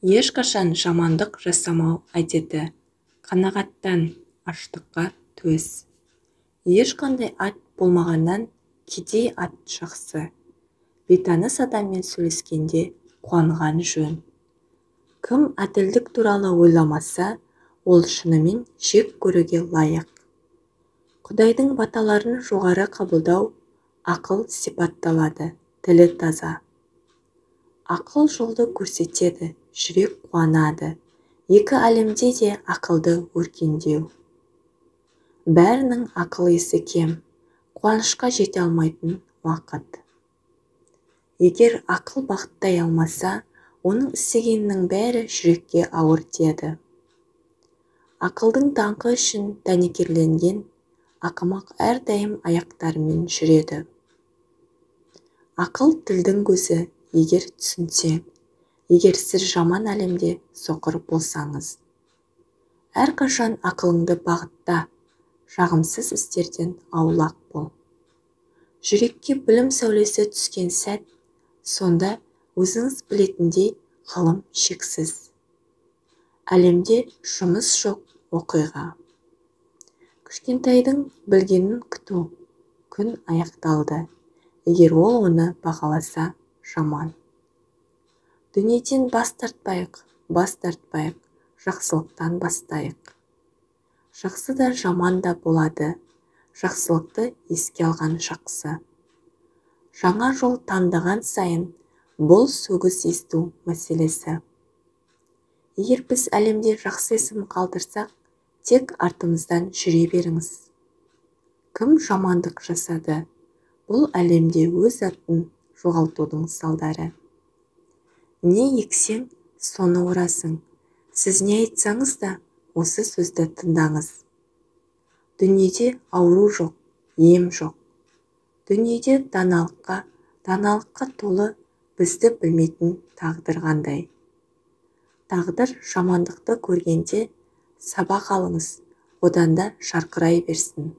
Ешқашан жамандық жасамау әдеті. Қанағаттан, аштыққа төз. Ешқандай ат болмағаннан кедей ат жақсы. Бейтаныс адаммен сөйлескенде қуанған жөн. Кім әділдік туралы ойламаса, ол шынымен жек көруге лайық. Құдайдың баталарын жоғары қабылдау ақыл сипатталады, тілі таза. Ақыл жолды көрсетеді, жүрек қуанады. Екі әлемде де ақылды өркендеу. Бәрінің ақыл есі кем, қуанышқа жете алмайтын уақыт. Егер ақыл бақыттай алмаса, оның істегенінің бәрі жүрекке ауыр тиеді. Ақылдың даңқы үшін дәнекерленген ақымақ әрдайым аяқтарымен жүреді. Ақыл тілдің көзі, егер түсінсең, егер сіз жаман әлемде соқыр болсаңыз. Әрқашан ақылыңды бағытта, жағымсыз істерден аулақ бол. Жүрекке білім сәулесі түскен сәт, сонда өзіңіз білетіндей ғылым шексіз. Әлемде жұмыс жоқ оқиға. Кішкентайдың білгенін күту, күн аяқталды, егер ол оны бағаласа жаман. Дүниеден бас тартпайық, жақсылықтан бастайық. Жақсы да жаман да болады, жақсылықты еске алған жақсы. Жаңа жол таңдаған сайын, бұл сөгіс есту мәселесі. Егер біз әлемде жақсы есім қалдырсақ, тек артымыздан жүре беріңіз. Кім жамандық жасады? Бұл әлемде өз атын жоғалтудың салдары. Не ексең, соны орасың. Сіз не айтсаңыз да, осы сөзді тыңдаңыз. Дүниеде ауру жоқ, ем жоқ. Дүниеде даналыққа толы бізді білмейтін тағдыр қандай. Тағдыр жамандықты көргенде, сабақ алыңыз, одан да жарқырай берсін.